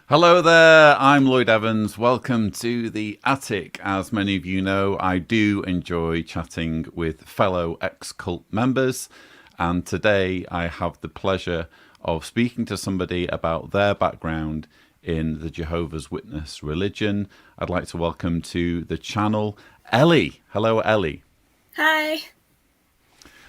Hello there, I'm Lloyd Evans. Welcome to the Attic. As many of you know, I do enjoy chatting with fellow ex-cult members, and today I have the pleasure of speaking to somebody about their background in the Jehovah's Witness religion. I'd like to welcome to the channel Ellie. Hello, Ellie. Hi.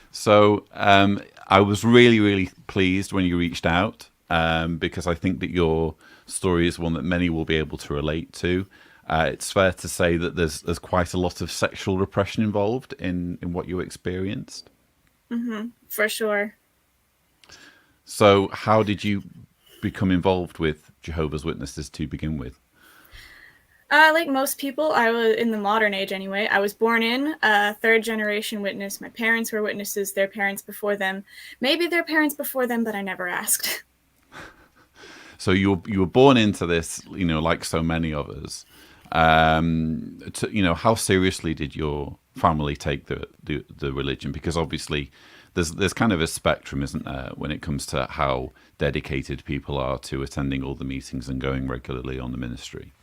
So I was really pleased when you reached out because I think that your story is one that many will be able to relate to. It's fair to say that there's quite a lot of sexual repression involved in what you experienced. For sure. So how did you become involved with Jehovah's Witnesses to begin with? Like most people, I was in the modern age anyway. I was born in a third generation witness. My parents were witnesses, their parents before them, maybe their parents before them, but I never asked. So you were born into this, like so many of us. How seriously did your family take the religion? Because obviously, there's kind of a spectrum, isn't there, when it comes to how dedicated people are to attending all the meetings and going regularly on the ministry.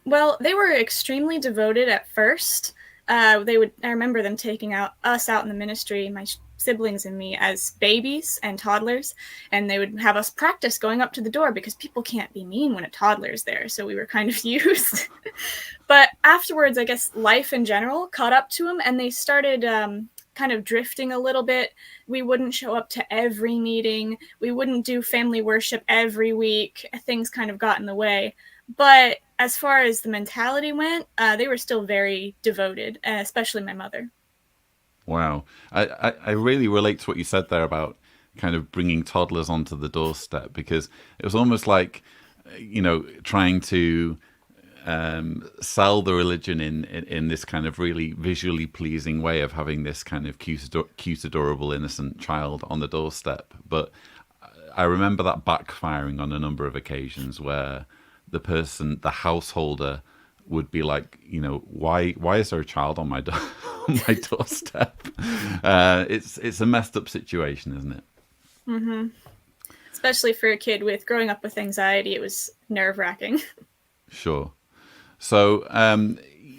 Well, they were extremely devoted at first. I remember them taking us out in the ministry, my siblings and me, as babies and toddlers, and they would have us practice going up to the door because people can't be mean when a toddler's there, so we were kind of used. But afterwards, I guess life in general caught up to them, and they started kind of drifting a little bit. We wouldn't show up to every meeting. We wouldn't do family worship every week. Things kind of got in the way. But as far as the mentality went, they were still very devoted, especially my mother. Wow, I really relate to what you said there about kind of bringing toddlers onto the doorstep because it was almost like, trying to sell the religion in this kind of really visually pleasing way of having this kind of cute, adorable, innocent child on the doorstep. But I remember that backfiring on a number of occasions where the householder, would be like, why is there a child on my on my doorstep? It's a messed up situation, isn't it? Mm-hmm. Especially for a kid with growing up with anxiety, it was nerve wracking. Sure. So,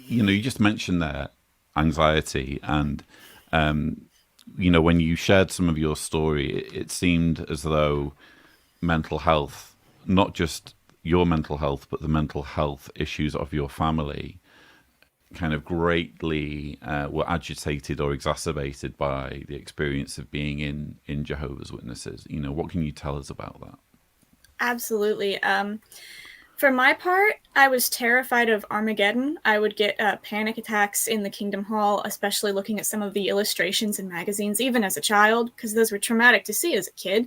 you just mentioned there anxiety, and when you shared some of your story, it seemed as though mental health, not just your mental health, but the mental health issues of your family, kind of greatly were agitated or exacerbated by the experience of being in Jehovah's Witnesses. What can you tell us about that? Absolutely. For my part, I was terrified of Armageddon. I would get panic attacks in the Kingdom Hall, especially looking at some of the illustrations in magazines, even as a child, because those were traumatic to see as a kid.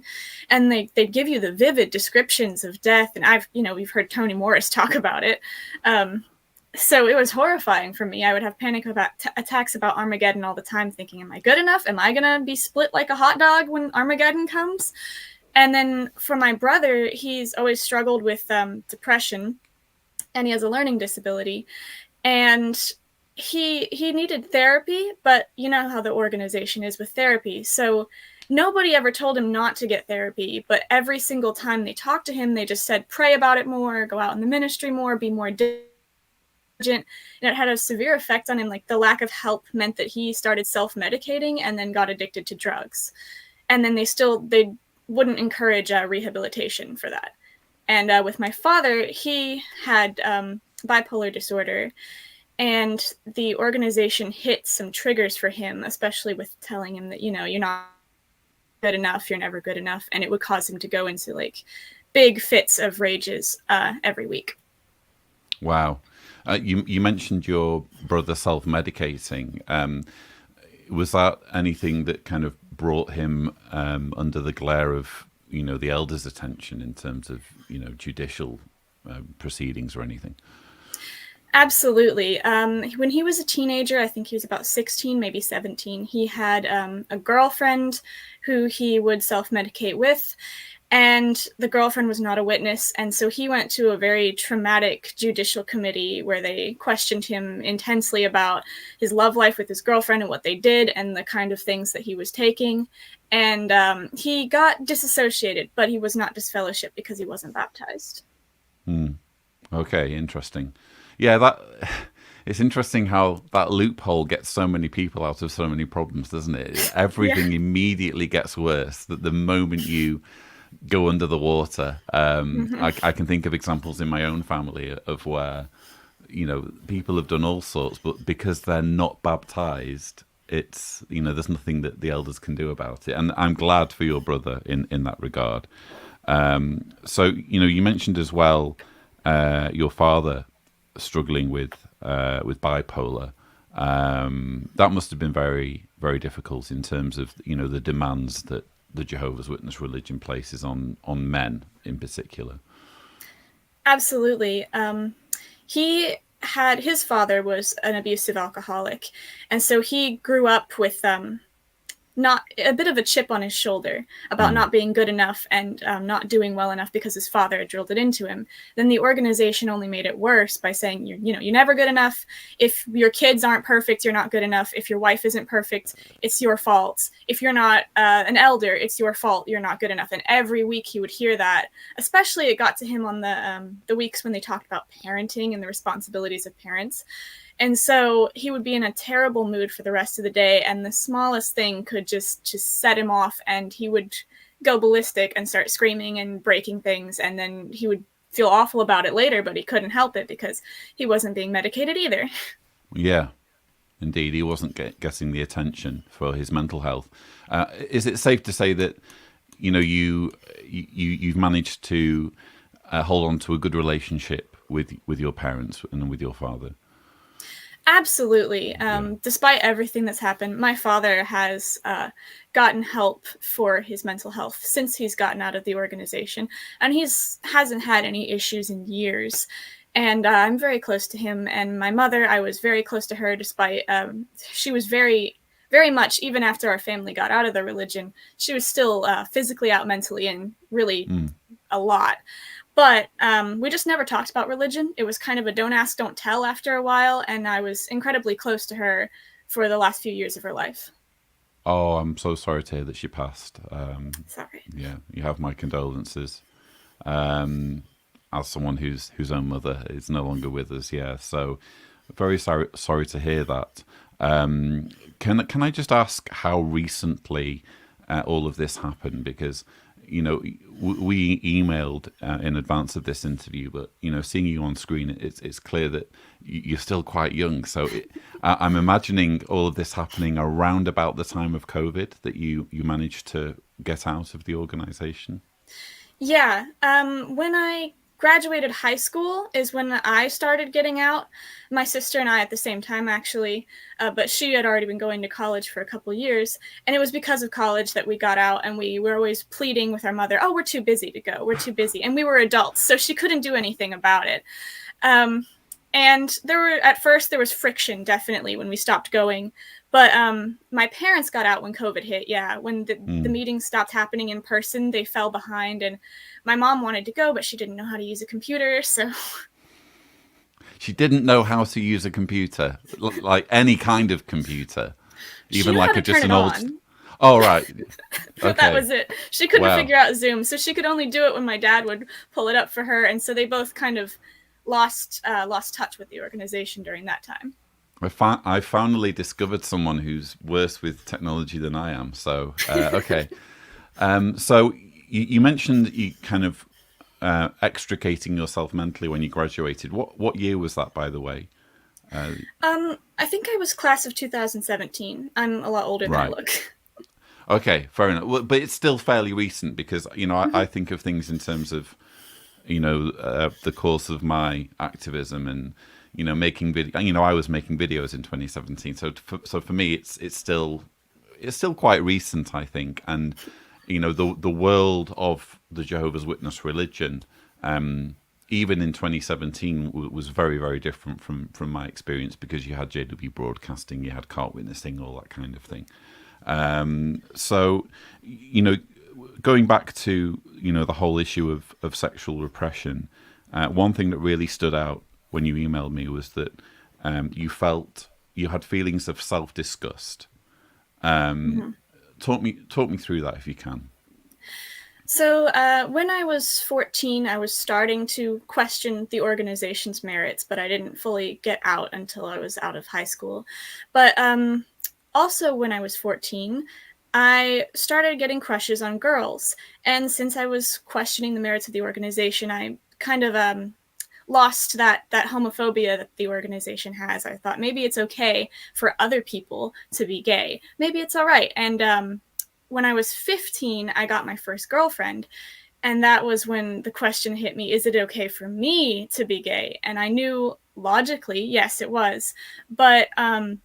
And they'd give you the vivid descriptions of death. And we've heard Toni Morris talk about it. So it was horrifying for me. I would have panic attacks about Armageddon all the time, thinking, am I good enough? Am I going to be split like a hot dog when Armageddon comes? And then for my brother, he's always struggled with depression, and he has a learning disability. And he needed therapy, but you know how the organization is with therapy. So nobody ever told him not to get therapy, but every single time they talked to him, they just said, pray about it more, go out in the ministry more, be more diligent. And it had a severe effect on him. Like the lack of help meant that he started self-medicating and then got addicted to drugs. And then they wouldn't encourage rehabilitation for that. And with my father, he had bipolar disorder, and the organization hit some triggers for him, especially with telling him that, you're not good enough, you're never good enough. And it would cause him to go into like big fits of rages every week. Wow. You mentioned your brother self-medicating. Was that anything that kind of brought him under the glare of the elders' attention in terms of judicial proceedings or anything? Absolutely. When he was a teenager, I think he was about 16, maybe 17, he had a girlfriend who he would self-medicate with. and the girlfriend was not a witness. And so he went to a very traumatic judicial committee where they questioned him intensely about his love life with his girlfriend and what they did and the kind of things that he was taking. And he got disassociated, but he was not disfellowshipped because he wasn't baptized. Okay, interesting. Yeah, that it's interesting how that loophole gets so many people out of so many problems, doesn't it? Everything Yeah. immediately gets worse that the moment you go under the water. I can think of examples in my own family of where, people have done all sorts, but because they're not baptized, it's, there's nothing that the elders can do about it. And I'm glad for your brother in that regard. So, you mentioned as well your father struggling with bipolar. That must have been very, very difficult in terms of, the demands that the Jehovah's Witness religion places on men in particular. Absolutely. He had his father was an abusive alcoholic, and so he grew up with not a bit of a chip on his shoulder about Mm. not being good enough and not doing well enough because his father had drilled it into him. Then the organization only made it worse by saying, you're never good enough. If your kids aren't perfect, you're not good enough. If your wife isn't perfect, it's your fault. If you're not an elder, it's your fault. You're not good enough. And every week he would hear that. Especially it got to him on the weeks when they talked about parenting and the responsibilities of parents. And so he would be in a terrible mood for the rest of the day, and the smallest thing could just set him off, and he would go ballistic and start screaming and breaking things, and then he would feel awful about it later, but he couldn't help it because he wasn't being medicated either. Yeah, indeed, he wasn't getting the attention for his mental health. Is it safe to say that you've managed to hold on to a good relationship with your parents and with your father? Absolutely. Yeah. Despite everything that's happened, my father has gotten help for his mental health since he's gotten out of the organization, and hasn't had any issues in years. And I'm very close to him. And my mother, I was very close to her, despite she was very, very much, even after our family got out of the religion, she was still physically out mentally and really Mm. a lot. But we just never talked about religion. It was kind of a don't ask, don't tell after a while, and I was incredibly close to her for the last few years of her life. Oh, I'm so sorry to hear that she passed. Sorry. Yeah, you have my condolences. As someone whose own mother is no longer with us, yeah. So very sorry to hear that. Can I just ask how recently all of this happened? Because we emailed in advance of this interview, but seeing you on screen, it's clear that you're still quite young. So I'm imagining all of this happening around about the time of COVID that you managed to get out of the organization. Yeah. When I graduated high school is when I started getting out. My sister and I at the same time, actually, but she had already been going to college for a couple years. And it was because of college that we got out, and we were always pleading with our mother, oh, we're too busy to go. We're too busy. And we were adults, so she couldn't do anything about it. Um, and at first there was friction, definitely, when we stopped going. But my parents got out when COVID hit. Yeah, when the Mm. meetings stopped happening in person, they fell behind, and my mom wanted to go, but she didn't know how to use a computer. So She didn't know how to use a computer, like any kind of computer, she even knew how like to turn just it an old. on, Oh, right. but that Okay. was it. She couldn't Wow. figure out Zoom, so she could only do it when my dad would pull it up for her, and so they both kind of lost touch with the organization during that time. I finally discovered someone who's worse with technology than I am. So, okay. So you mentioned you kind of extricating yourself mentally when you graduated. What year was that, by the way? I think I was class of 2017. I'm a lot older than I Right. look. Okay, fair enough. Well, but it's still fairly recent because Mm-hmm. I think of things in terms of the course of my activism and making video. I was making videos in 2017, so for me it's still quite recent, I think. And the world of the Jehovah's Witness religion, even in 2017, was very, very different from my experience, because you had JW Broadcasting, you had cart witnessing, all that kind of thing. So, going back to the whole issue of sexual repression, one thing that really stood out when you emailed me was that you felt you had feelings of self-disgust. Mhm. Talk me through that if you can. So when I was 14, I was starting to question the organization's merits, but I didn't fully get out until I was out of high school. But also when I was 14, I started getting crushes on girls. And since I was questioning the merits of the organization, I kind of lost that homophobia that the organization has. I thought maybe it's okay for other people to be gay. Maybe it's all right. And when I was 15, I got my first girlfriend. And that was when the question hit me, is it okay for me to be gay? And I knew logically, yes, it was. But on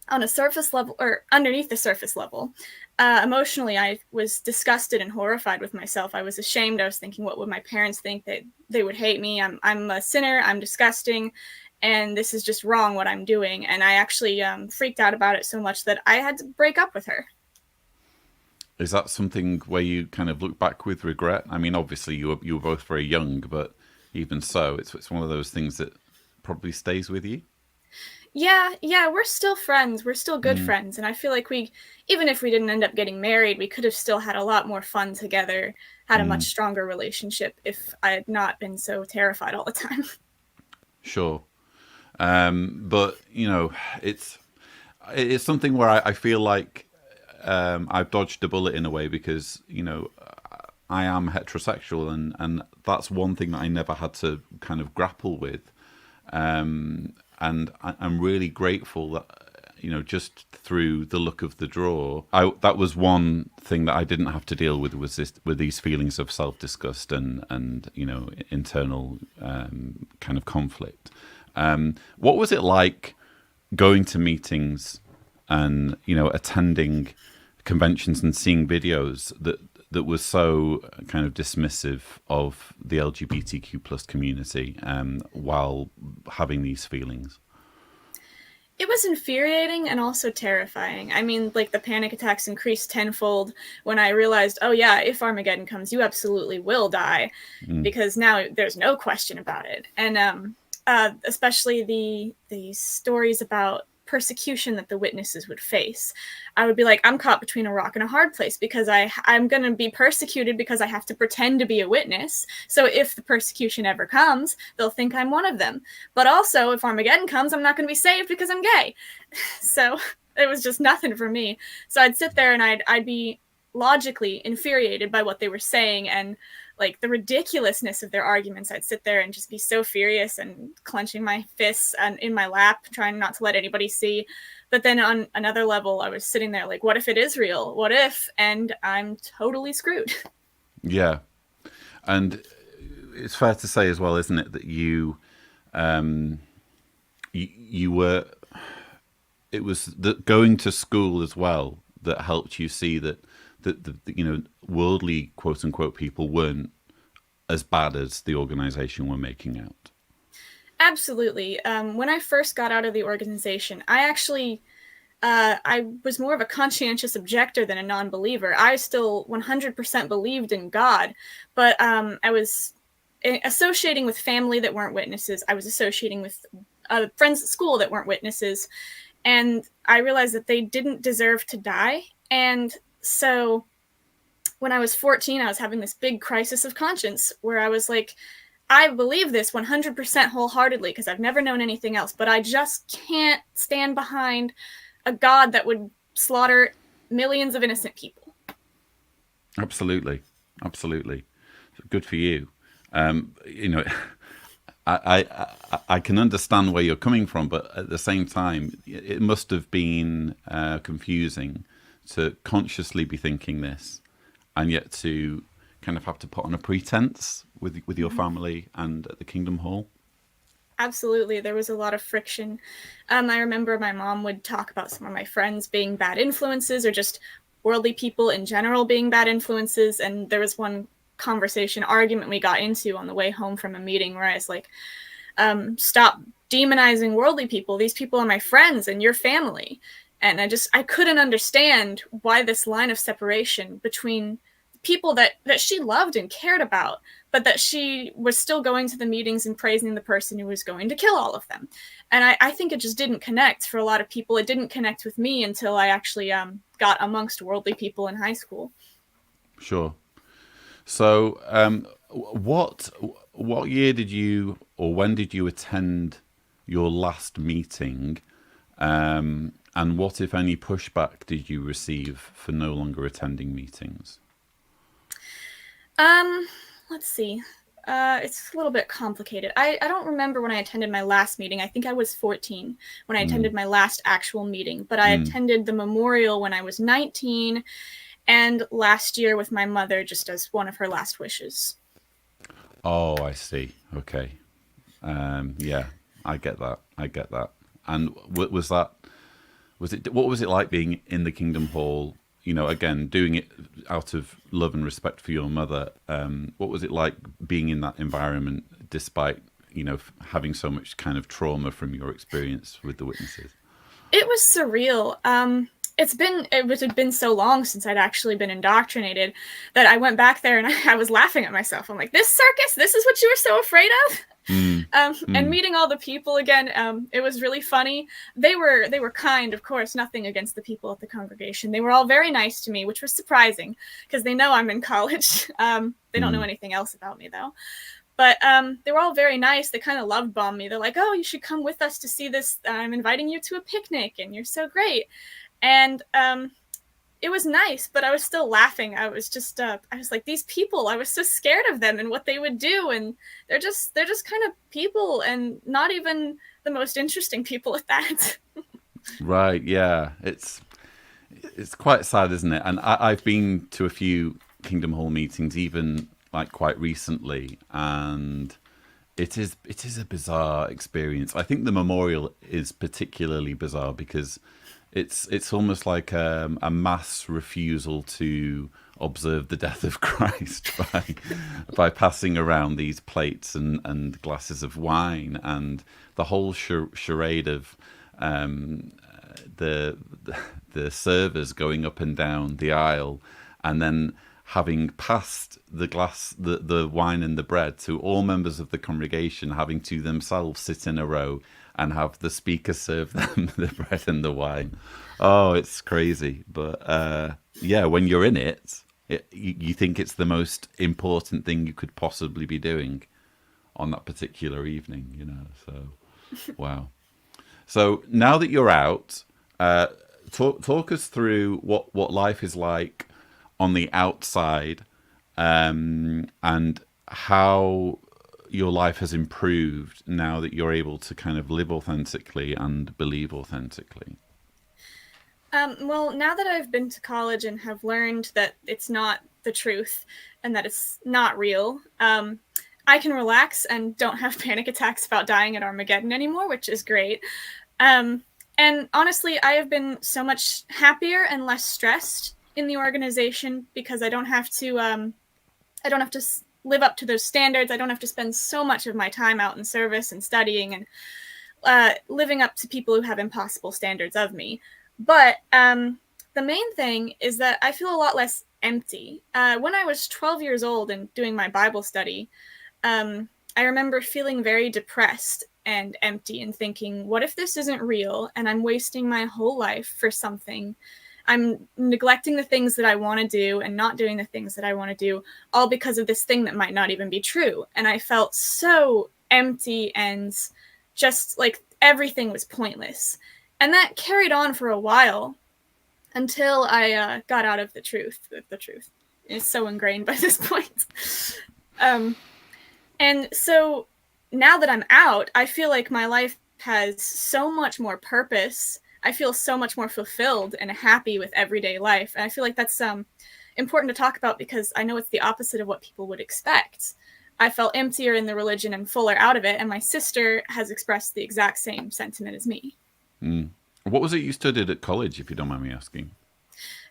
a surface level, or underneath the surface level, emotionally, I was disgusted and horrified with myself. I was ashamed. I was thinking, what would my parents think? That they would hate me. I'm a sinner. I'm disgusting. And this is just wrong what I'm doing. And I actually freaked out about it so much that I had to break up with her. Is that something where you kind of look back with regret? I mean, obviously you were both very young, but even so, it's one of those things that probably stays with you. Yeah, we're still friends. We're still good Mm, friends. And I feel like even if we didn't end up getting married, we could have still had a lot more fun together, had a much mm, stronger relationship if I had not been so terrified all the time. sure. But it's it's something where I feel like I've dodged a bullet in a way because I am heterosexual, and that's one thing that I never had to kind of grapple with. And I'm really grateful that just through the luck of the draw, that was one thing that I didn't have to deal with, was with these feelings of self-disgust and internal kind of conflict. What was it like going to meetings and attending conventions and seeing videos that was so kind of dismissive of the LGBTQ plus community, while having these feelings? It was infuriating and also terrifying. I mean, like the panic attacks increased tenfold when I realized, oh yeah, if Armageddon comes, you absolutely will die, Mm. because now there's no question about it. And especially the stories about persecution that the witnesses would face. I would be like, I'm caught between a rock and a hard place, because I'm going to be persecuted because I have to pretend to be a witness. So if the persecution ever comes, they'll think I'm one of them. But also, if Armageddon comes, I'm not going to be saved because I'm gay. So it was just nothing for me. So I'd sit there and I'd be logically infuriated by what they were saying, and like the ridiculousness of their arguments. I'd sit there and just be so furious and clenching my fists and in my lap, trying not to let anybody see. But then on another level, I was sitting there like, what if it is real? What if? And I'm totally screwed. Yeah, and it's fair to say as well, isn't it, that you were, it was that going to school as well that helped you see that the worldly quote unquote people weren't as bad as the organization were making out. Absolutely. When I first got out of the organization, I was more of a conscientious objector than a non-believer. I still 100% believed in God, but I was associating with family that weren't witnesses. I was associating with friends at school that weren't witnesses, and I realized that they didn't deserve to die. And so when I was 14, I was having this big crisis of conscience where I was like, I believe this 100% wholeheartedly because I've never known anything else, but I just can't stand behind a God that would slaughter millions of innocent people. Absolutely, absolutely. Good for you. You know, I can understand where you're coming from, but at the same time, it must have been confusing to consciously be thinking this, and yet to kind of have to put on a pretense with your family and at the Kingdom Hall. Absolutely, there was a lot of friction. I remember my mom would talk about some of my friends being bad influences, or just worldly people in general being bad influences. And there was one argument we got into on the way home from a meeting where I was like, stop demonizing worldly people. These people are my friends and your family. And I couldn't understand why this line of separation between people that she loved and cared about, but that she was still going to the meetings and praising the person who was going to kill all of them. And I think it just didn't connect for a lot of people. It didn't connect with me until I actually got amongst worldly people in high school. Sure. So, what year did you, or when did you attend your last meeting? And what, if any, pushback did you receive for no longer attending meetings? Let's see. It's a little bit complicated. I don't remember when I attended my last meeting. I think I was 14 when I attended my last actual meeting, but I attended the memorial when I was 19, and last year with my mother, just as one of her last wishes. Oh, I see. Okay. Yeah, I get that. I get that. And was that, what was it like being in the Kingdom Hall? You know, again, doing it out of love and respect for your mother. What was it like being in that environment, despite, you know, having so much kind of trauma from your experience with the witnesses? It was surreal. It had been so long since I'd actually been indoctrinated that I went back there and I was laughing at myself. I'm like, this circus, this is what you were so afraid of? And meeting all the people again, it was really funny. They were kind, of course, nothing against the people at the congregation. They were all very nice to me, which was surprising because they know I'm in college. They don't know anything else about me, though. But they were all very nice. They kind of love bombed me. They're like, oh, you should come with us to see this. I'm inviting you to a picnic, and you're so great. And it was nice, but I was still laughing. I was just, I was like, these people, I was so scared of them and what they would do. And they're just kind of people, and not even the most interesting people at that. Right. Yeah. It's quite sad, isn't it? And I've been to a few Kingdom Hall meetings, even like quite recently, and it is a bizarre experience. I think the memorial is particularly bizarre because it's almost like a mass refusal to observe the death of Christ by passing around these plates and glasses of wine, and the whole charade of the servers going up and down the aisle, and then having passed the wine and the bread to all members of the congregation, having to themselves sit in a row and have the speaker serve them the bread and the wine. Oh, it's crazy. But yeah, when you're in it, you think it's the most important thing you could possibly be doing on that particular evening, you know. So, wow. So now that you're out, talk us through what life is like on the outside, and how your life has improved now that you're able to kind of live authentically and believe authentically. Well, now that I've been to college and have learned that it's not the truth and that it's not real, I can relax and don't have panic attacks about dying at Armageddon anymore, which is great. And honestly, I have been so much happier and less stressed in the organization because I don't have to live up to those standards. I don't have to spend so much of my time out in service and studying and living up to people who have impossible standards of me. But the main thing is that I feel a lot less empty. When I was 12 years old and doing my Bible study, I remember feeling very depressed and empty and thinking, what if this isn't real and I'm wasting my whole life for something? I'm neglecting the things that I want to do and not doing the things that I want to do, all because of this thing that might not even be true. And I felt so empty and just like everything was pointless. And that carried on for a while until I got out of the truth. The truth is so ingrained by this point. And so now that I'm out, I feel like my life has so much more purpose. I feel so much more fulfilled and happy with everyday life. And I feel like that's important to talk about because I know it's the opposite of what people would expect. I felt emptier in the religion and fuller out of it. And my sister has expressed the exact same sentiment as me. Mm. What was it you studied at college, if you don't mind me asking?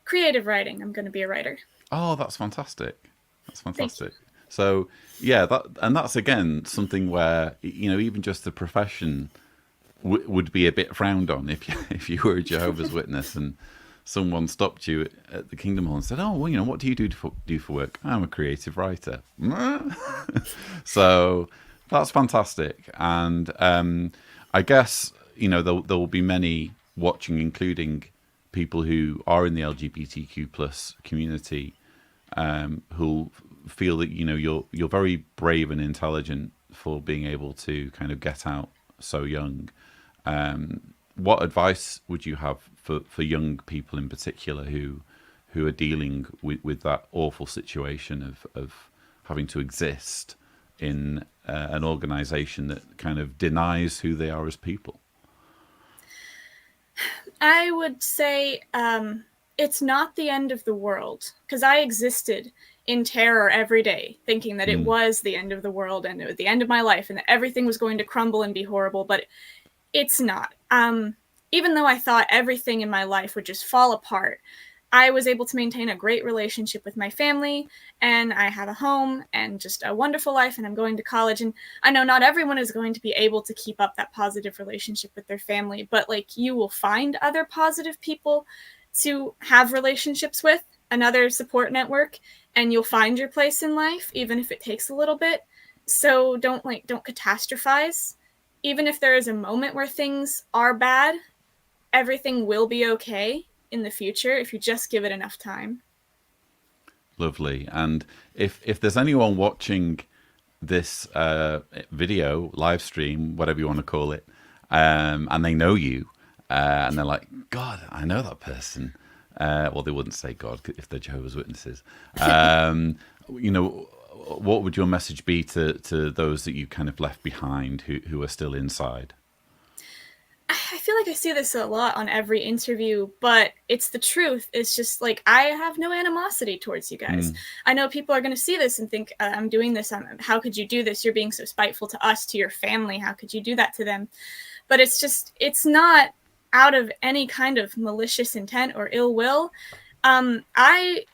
Creative writing. I'm going to be a writer. Oh, that's fantastic. That's fantastic. So, yeah, that's again something where, you know, even just the profession would be a bit frowned on if you were a Jehovah's Witness, and someone stopped you at the Kingdom Hall and said, "Oh, well, what do you do for work?" "I'm a creative writer." So that's fantastic, and I guess there will be many watching, including people who are in the LGBTQ plus community, who feel that you're very brave and intelligent for being able to kind of get out so young. What advice would you have for young people in particular who are dealing with that awful situation of having to exist in an organization that kind of denies who they are as people? I would say it's not the end of the world, because I existed in terror every day, thinking that it was the end of the world and it was the end of my life and that everything was going to crumble and be horrible, but it's not. Even though I thought everything in my life would just fall apart, I was able to maintain a great relationship with my family, and I have a home and just a wonderful life, and I'm going to college. And I know not everyone is going to be able to keep up that positive relationship with their family, but like you will find other positive people to have relationships with, another support network, and you'll find your place in life, even if it takes a little bit. So don't catastrophize. Even if there is a moment where things are bad, everything will be okay in the future if you just give it enough time. Lovely. And if there's anyone watching this video, live stream, whatever you want to call it, and they know you, and they're like, "God, I know that person." Well, they wouldn't say God if they're Jehovah's Witnesses. What would your message be to those that you kind of left behind who are still inside? I feel like I see this a lot on every interview, but it's the truth. It's just like, I have no animosity towards you guys. I know people are going to see this and think, I'm doing this. How could you do this? You're being so spiteful to us, to your family. How could you do that to them? But it's not out of any kind of malicious intent or ill will. I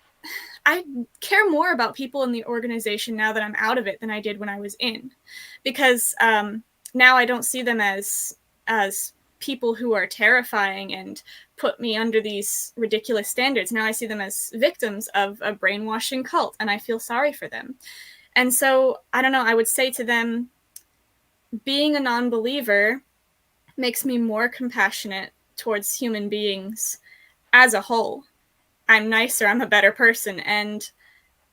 care more about people in the organization now that I'm out of it than I did when I was in, because now I don't see them as people who are terrifying and put me under these ridiculous standards. Now I see them as victims of a brainwashing cult, and I feel sorry for them. And so, I don't know, I would say to them, being a non-believer makes me more compassionate towards human beings as a whole. I'm nicer, I'm a better person, and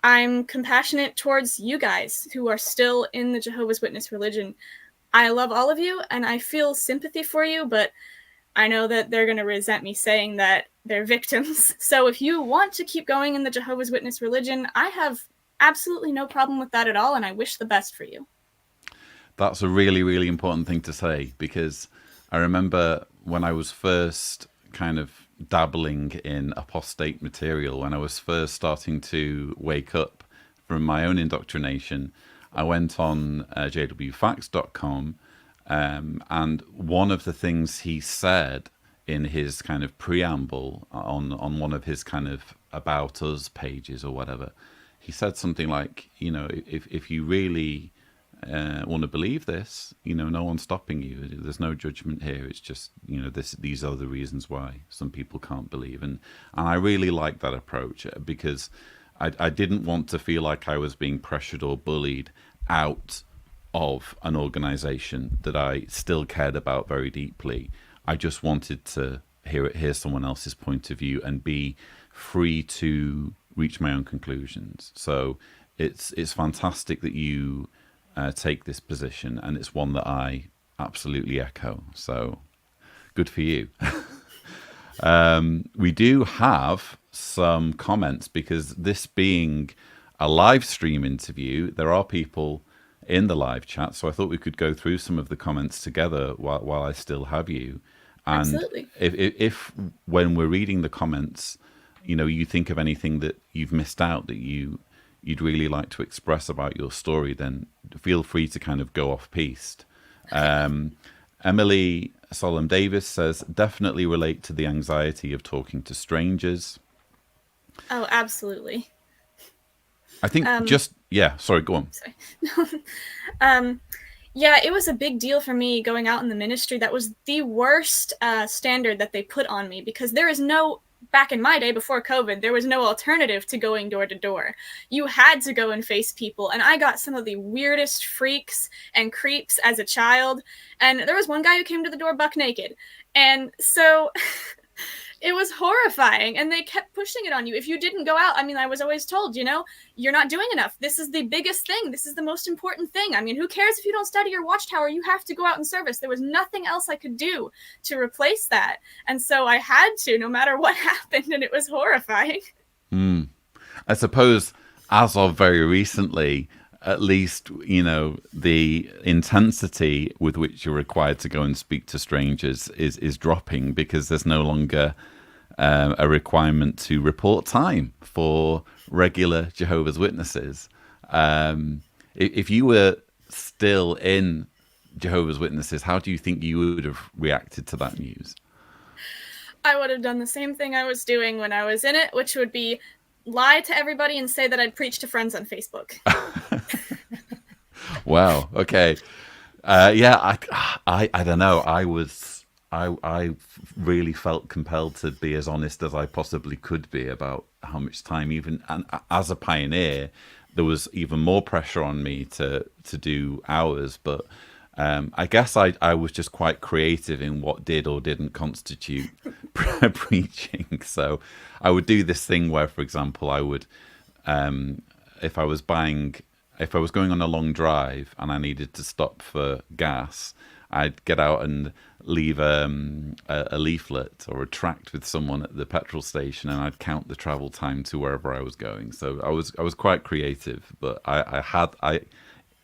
I'm compassionate towards you guys who are still in the Jehovah's Witness religion. I love all of you, and I feel sympathy for you, but I know that they're going to resent me saying that they're victims. So if you want to keep going in the Jehovah's Witness religion, I have absolutely no problem with that at all, and I wish the best for you. That's a really, really important thing to say, because I remember when I was first kind of dabbling in apostate material, when I was first starting to wake up from my own indoctrination, I went on jwfacts.com, and one of the things he said in his kind of preamble on one of his kind of about us pages or whatever, he said something like, if you really want to believe this, no one's stopping you. There's no judgment here. It's just, these are the reasons why some people can't believe. And I really like that approach, because I didn't want to feel like I was being pressured or bullied out of an organization that I still cared about very deeply. I just wanted to hear someone else's point of view and be free to reach my own conclusions. So it's fantastic that you take this position, and it's one that I absolutely echo. So good for you. We do have some comments, because this being a live stream interview, there are people in the live chat, so I thought we could go through some of the comments together while I still have you. And Absolutely. if when we're reading the comments, you think of anything that you've missed out that you'd really like to express about your story, then feel free to kind of go off piste. Emily Solom Davis says, definitely relate to the anxiety of talking to strangers. Oh, absolutely. I think sorry, go on. Sorry. Yeah, it was a big deal for me going out in the ministry. That was the worst standard that they put on me, because there is no back in my day before COVID, there was no alternative to going door to door. You had to go and face people. And I got some of the weirdest freaks and creeps as a child. And there was one guy who came to the door buck naked. And so it was horrifying, and they kept pushing it on you. If you didn't go out, I mean, I was always told, you're not doing enough. This is the biggest thing. This is the most important thing. I mean, who cares if you don't study your watchtower? You have to go out and service. There was nothing else I could do to replace that. And so I had to, no matter what happened, and it was horrifying. I suppose as of very recently, at least, the intensity with which you're required to go and speak to strangers is dropping, because there's no longer a requirement to report time for regular Jehovah's Witnesses. If you were still in Jehovah's Witnesses, how do you think you would have reacted to that news? I would have done the same thing I was doing when I was in it, which would be lie to everybody and say that I'd preach to friends on Facebook. Wow. Okay. Yeah. I don't know. I really felt compelled to be as honest as I possibly could be about how much time, even, and as a pioneer, there was even more pressure on me to do hours. But I guess I was just quite creative in what did or didn't constitute preaching. So I would do this thing where, for example, I would, if I was going on a long drive and I needed to stop for gas, I'd get out and leave a leaflet or a tract with someone at the petrol station, and I'd count the travel time to wherever I was going. So I was quite creative, but I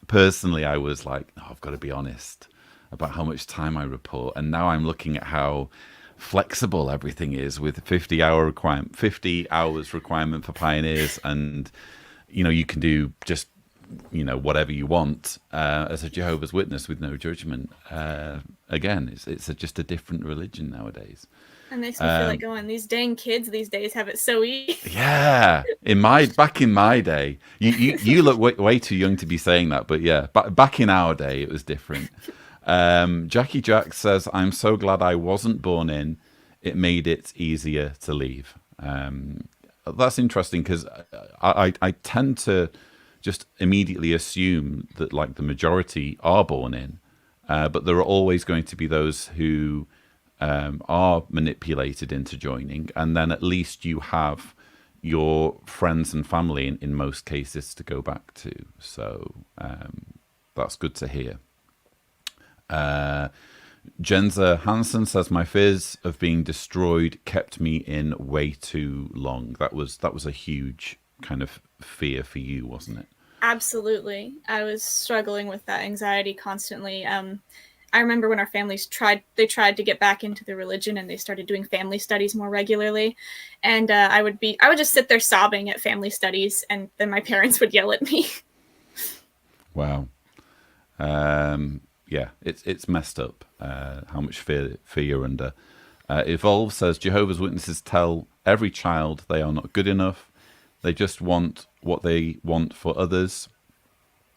personally, I was like, oh, I've got to be honest about how much time I report. And now I'm looking at how flexible everything is with 50 hours requirement for pioneers, and you can do just whatever you want as a Jehovah's Witness with no judgment. Again, it's just a different religion nowadays. It makes me feel like going, these dang kids these days have it so easy. Yeah, back in my day, you look way too young to be saying that, but yeah, back in our day, it was different. Jackie Jack says, "I'm so glad I wasn't born in. It made it easier to leave." That's interesting, because I tend to just immediately assume that, like, the majority are born in, but there are always going to be those who are manipulated into joining, and then at least you have your friends and family in most cases to go back to. So that's good to hear. Jenza Hansen says, "My fears of being destroyed kept me in way too long." That was a huge kind of fear for you, wasn't it? Absolutely. I was struggling with that anxiety constantly. I remember when our families tried to get back into the religion, and they started doing family studies more regularly. And I would just sit there sobbing at family studies, and then my parents would yell at me. Wow. Yeah, it's messed up how much fear you're under. Evolve says, "Jehovah's Witnesses tell every child they are not good enough. They just want what they want for others,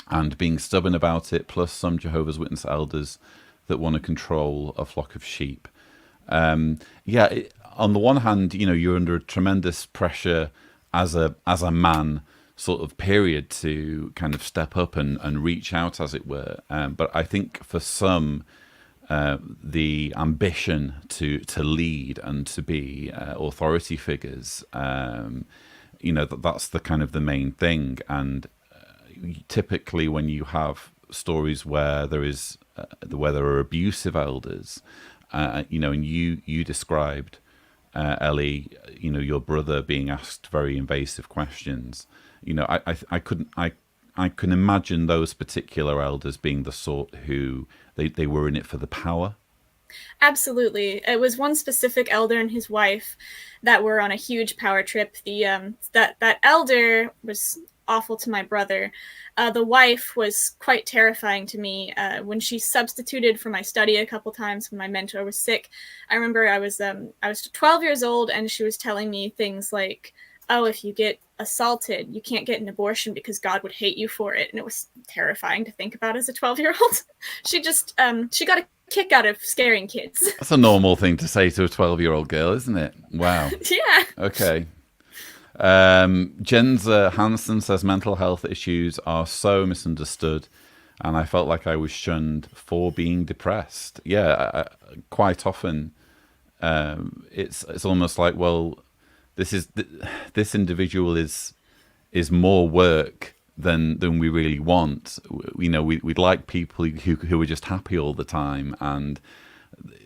and being stubborn about it, plus some Jehovah's Witness elders that want to control a flock of sheep." On the one hand, you're under a tremendous pressure as a man, sort of, period, to kind of step up and reach out, as it were. But I think for some, the ambition to lead and to be authority figures, that's the kind of the main thing. And typically, when you have stories where there are abusive elders, and you described, Ellie, your brother being asked very invasive questions. I can imagine those particular elders being the sort who they were in it for the power. Absolutely. It was one specific elder and his wife that were on a huge power trip. That elder was awful to my brother. The wife was quite terrifying to me. When she substituted for my study a couple times when my mentor was sick, I remember I was 12 years old, and she was telling me things like, "Oh, if you get assaulted, you can't get an abortion because God would hate you for it." And it was terrifying to think about as a 12-year-old. She got kick out of scaring kids. That's a normal thing to say to a 12-year-old girl, isn't it? Wow. Yeah. Okay. Jenza Hansen says mental health issues are so misunderstood, and I felt like I was shunned for being depressed. Yeah, quite often it's almost like, well, this individual is more work than we really want. You know, we'd like people who are just happy all the time, and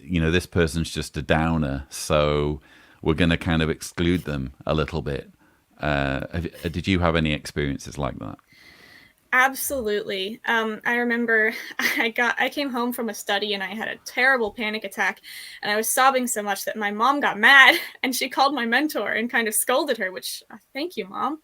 you know, this person's just a downer, so we're going to kind of exclude them a little bit. Did you have any experiences like that? Absolutely. I remember I came home from a study and I had a terrible panic attack, and I was sobbing so much that my mom got mad and she called my mentor and kind of scolded her, which thank you, Mom,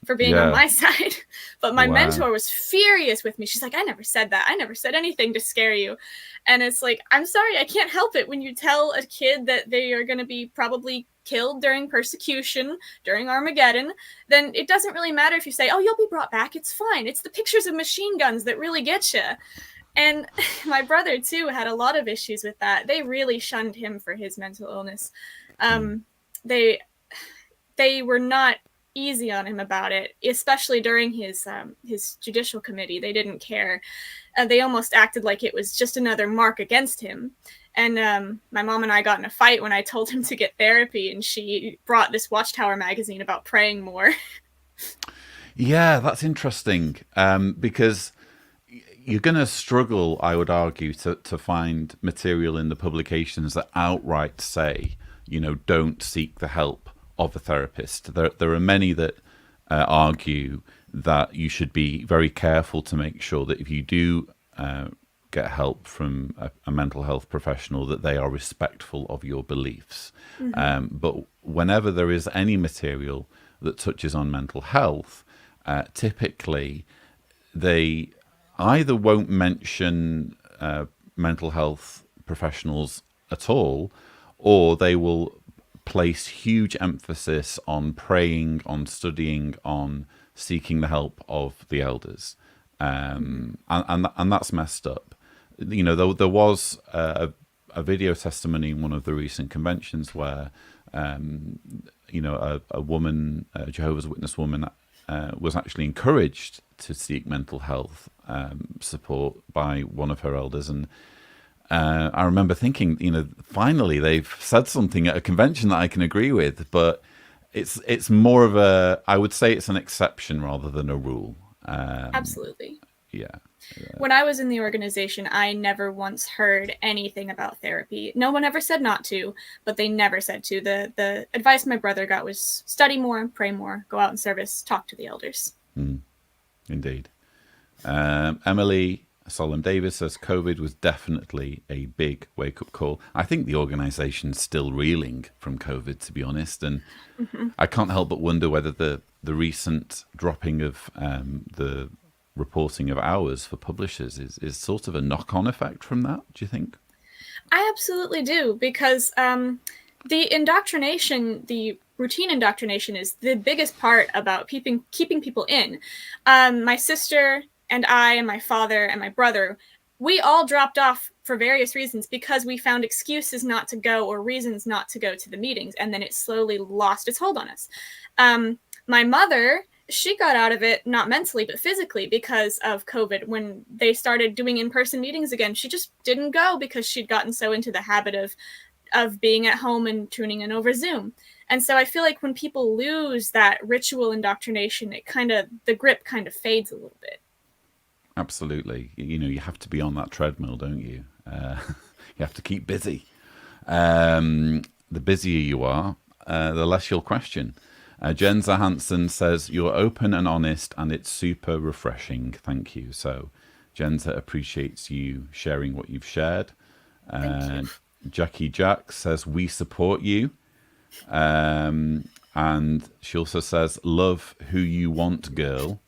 for being on my side. But my mentor was furious with me. She's like, I never said that. I never said anything to scare you. And it's like, I'm sorry, I can't help it when you tell a kid that they are going to be probably killed during persecution, during Armageddon, then it doesn't really matter if you say, oh, you'll be brought back, it's fine. It's the pictures of machine guns that really get you. And my brother, too, had a lot of issues with that. They really shunned him for his mental illness. They were not easy on him about it, especially during his judicial committee. They didn't care. They almost acted like it was just another mark against him. And my mom and I got in a fight when I told him to get therapy, and she brought this Watchtower magazine about praying more. Yeah, that's interesting, because you're going to struggle, I would argue, to find material in the publications that outright say, you know, don't seek the help of a therapist. There are many that argue that you should be very careful to make sure that if you do get help from a mental health professional, that they are respectful of your beliefs. But whenever there is any material that touches on mental health, typically they either won't mention mental health professionals at all, or they will place huge emphasis on praying, on studying, on seeking the help of the elders. And that's messed up. You know, there was a video testimony in one of the recent conventions where, you know, a woman, a Jehovah's Witness woman, was actually encouraged to seek mental health support by one of her elders. And I remember thinking, you know, finally they've said something at a convention that I can agree with, but it's more of I would say it's an exception rather than a rule. Absolutely. Yeah. When I was in the organization, I never once heard anything about therapy. No one ever said not to, but they never said to. The advice my brother got was study more, pray more, go out in service, talk to the elders. Indeed. Emily Solomon Davis says COVID was definitely a big wake-up call. I think the organization's still reeling from COVID, to be honest, and I can't help but wonder whether the recent dropping of the reporting of hours for publishers is sort of a knock-on effect from that, do you think? I absolutely do, because the indoctrination, the routine indoctrination, is the biggest part about keeping people in. My sister and I and my father and my brother, we all dropped off for various reasons because we found excuses not to go or reasons not to go to the meetings, and then it slowly lost its hold on us. My mother, she got out of it, not mentally, but physically, because of COVID. When they started doing in-person meetings again, she just didn't go because she'd gotten so into the habit of being at home and tuning in over Zoom. And so I feel like when people lose that ritual indoctrination, the grip kind of fades a little bit. Absolutely. You know, you have to be on that treadmill, don't you? You have to keep busy. The busier you are, the less you'll question. Jenza Hansen says, you're open and honest, and it's super refreshing. Thank you. So Jenza appreciates you sharing what you've shared. Thank you. Jackie Jack says, we support you. And she also says, love who you want, girl.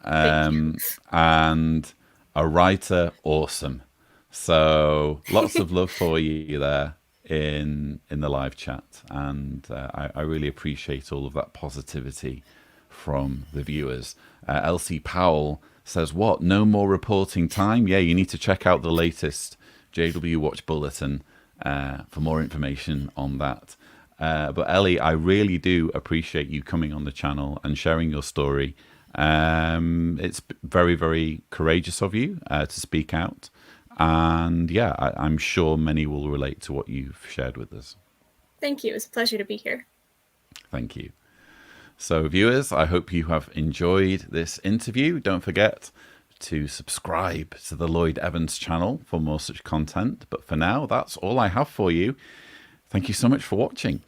And a writer, awesome. So lots of love for you there in the live chat, and I really appreciate all of that positivity from the viewers. Elsie Powell says, what, no more reporting time? Yeah, you need to check out the latest JW Watch Bulletin for more information on that. But Ellie, I really do appreciate you coming on the channel and sharing your story. It's very, very courageous of you to speak out. And yeah, I'm sure many will relate to what you've shared with us. Thank you. It's a pleasure to be here. Thank you. So viewers, I hope you have enjoyed this interview. Don't forget to subscribe to the Lloyd Evans channel for more such content. But for now, that's all I have for you. Thank you so much for watching.